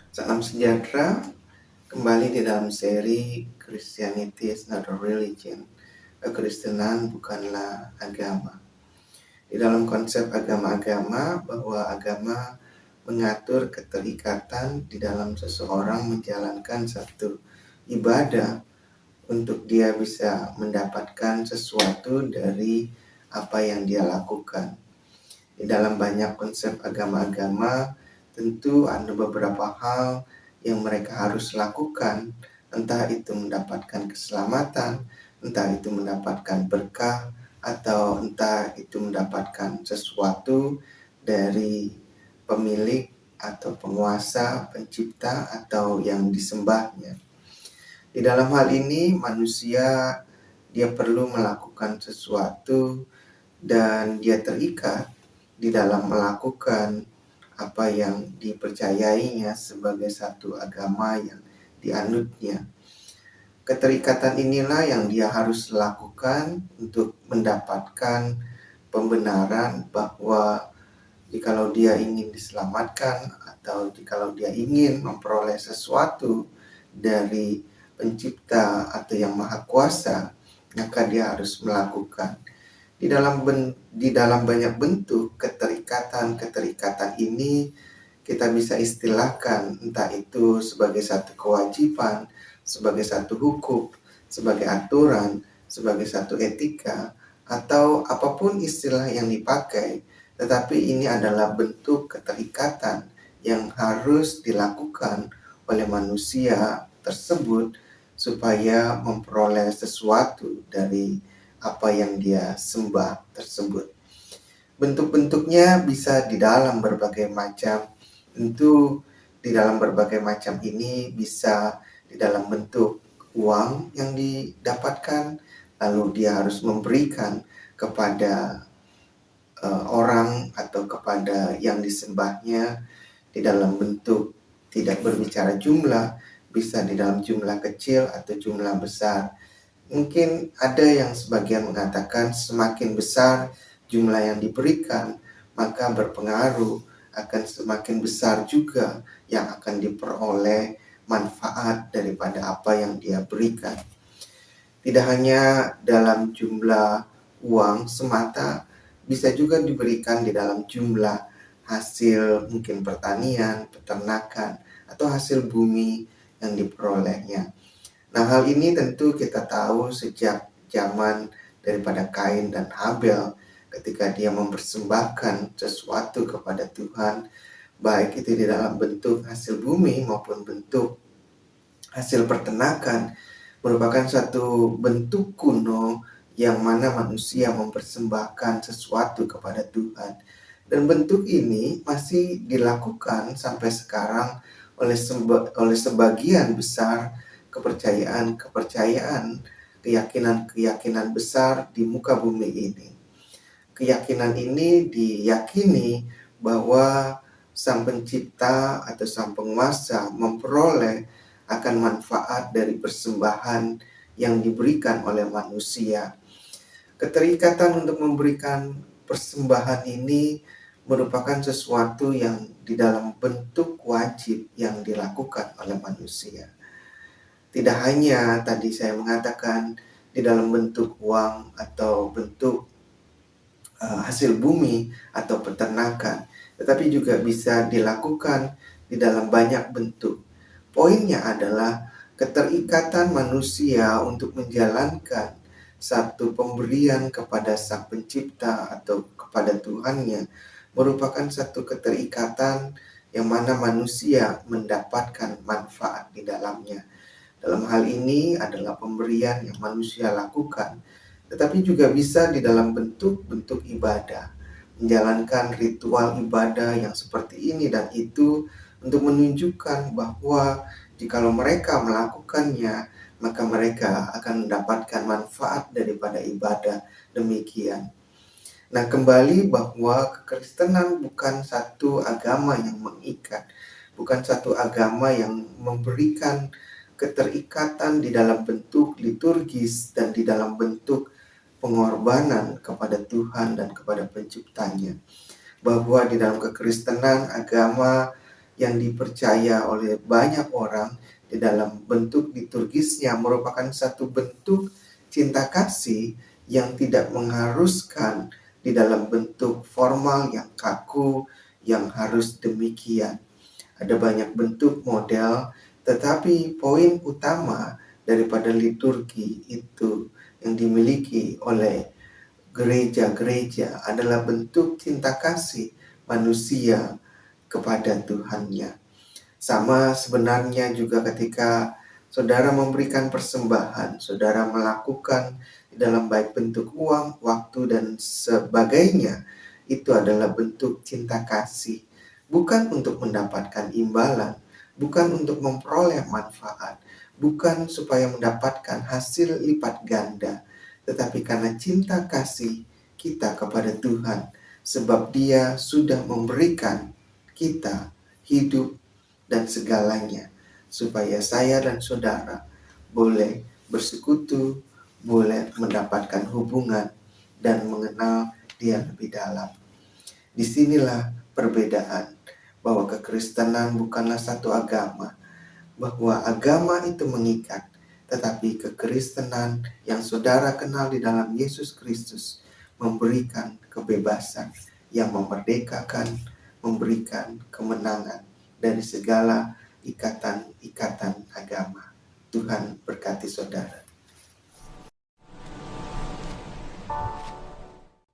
Salam sejahtera, kembali di dalam seri Christianity is not a religion. Kekristenan bukanlah agama. Di dalam konsep agama-agama, bahwa agama mengatur keterikatan di dalam seseorang menjalankan satu ibadah untuk dia bisa mendapatkan sesuatu dari apa yang dia lakukan. Di dalam banyak konsep agama-agama, tentu ada beberapa hal yang mereka harus lakukan, entah itu mendapatkan keselamatan, entah itu mendapatkan berkah, atau entah itu mendapatkan sesuatu dari pemilik atau penguasa, pencipta, atau yang disembahnya. Di dalam hal ini, manusia dia perlu melakukan sesuatu dan dia terikat di dalam melakukan apa yang dipercayainya sebagai satu agama yang dianutnya. Keterikatan inilah yang dia harus lakukan untuk mendapatkan pembenaran bahwa jikalau dia ingin diselamatkan atau jikalau dia ingin memperoleh sesuatu dari pencipta atau yang maha kuasa, maka dia harus melakukan. Di dalam banyak bentuk keterikatan ini kita bisa istilahkan entah itu sebagai satu kewajiban, sebagai satu hukum, sebagai aturan, sebagai satu etika, atau apapun istilah yang dipakai, tetapi ini adalah bentuk keterikatan yang harus dilakukan oleh manusia tersebut supaya memperoleh sesuatu dari apa yang dia sembah tersebut. Bentuk-bentuknya bisa di dalam berbagai macam. Tentu di dalam berbagai macam ini bisa di dalam bentuk uang yang didapatkan, lalu dia harus memberikan kepada orang atau kepada yang disembahnya di dalam bentuk tidak berbicara jumlah, bisa di dalam jumlah kecil atau jumlah besar. Mungkin ada yang sebagian mengatakan semakin besar jumlah yang diberikan, maka berpengaruh akan semakin besar juga yang akan diperoleh manfaat daripada apa yang dia berikan. Tidak hanya dalam jumlah uang semata, bisa juga diberikan di dalam jumlah hasil mungkin pertanian, peternakan, atau hasil bumi yang diperolehnya. Nah, hal ini tentu kita tahu sejak zaman daripada Kain dan Habel ketika dia mempersembahkan sesuatu kepada Tuhan, baik itu di dalam bentuk hasil bumi maupun bentuk hasil peternakan, merupakan satu bentuk kuno yang mana manusia mempersembahkan sesuatu kepada Tuhan. Dan bentuk ini masih dilakukan sampai sekarang oleh sebagian besar kepercayaan, keyakinan besar di muka bumi ini. Keyakinan ini diyakini bahwa Sang Pencipta atau Sang Penguasa memperoleh akan manfaat dari persembahan yang diberikan oleh manusia. Keterikatan untuk memberikan persembahan ini merupakan sesuatu yang di dalam bentuk wajib yang dilakukan oleh manusia. Tidak hanya tadi saya mengatakan di dalam bentuk uang atau bentuk hasil bumi atau peternakan, tetapi juga bisa dilakukan di dalam banyak bentuk. Poinnya adalah keterikatan manusia untuk menjalankan satu pemberian kepada Sang Pencipta atau kepada Tuhannya merupakan satu keterikatan yang mana manusia mendapatkan manfaat di dalamnya. Dalam hal ini adalah pemberian yang manusia lakukan, tetapi juga bisa di dalam bentuk-bentuk ibadah, menjalankan ritual ibadah yang seperti ini dan itu untuk menunjukkan bahwa jikalau mereka melakukannya, maka mereka akan mendapatkan manfaat daripada ibadah demikian. Nah, kembali bahwa kekristenan bukan satu agama yang mengikat, bukan satu agama yang memberikan keterikatan di dalam bentuk liturgis dan di dalam bentuk pengorbanan kepada Tuhan dan kepada penciptanya. Bahwa di dalam kekristenan agama yang dipercaya oleh banyak orang di dalam bentuk liturgisnya merupakan satu bentuk cinta kasih yang tidak mengharuskan di dalam bentuk formal yang kaku, yang harus demikian. Ada banyak bentuk model, tetapi poin utama daripada liturgi itu yang dimiliki oleh gereja-gereja adalah bentuk cinta kasih manusia kepada Tuhannya. Sama sebenarnya juga ketika saudara memberikan persembahan, saudara melakukan dalam baik bentuk uang, waktu, dan sebagainya, itu adalah bentuk cinta kasih. Bukan untuk mendapatkan imbalan, bukan untuk memperoleh manfaat, bukan supaya mendapatkan hasil lipat ganda, tetapi karena cinta kasih kita kepada Tuhan, sebab Dia sudah memberikan kita hidup dan segalanya, supaya saya dan saudara boleh bersekutu, boleh mendapatkan hubungan dan mengenal Dia lebih dalam. Disinilah perbedaan, bahwa kekristenan bukanlah satu agama, bahwa agama itu mengikat, tetapi kekristenan yang saudara kenal di dalam Yesus Kristus memberikan kebebasan yang memerdekakan, memberikan kemenangan dari segala ikatan-ikatan agama. Tuhan berkati saudara.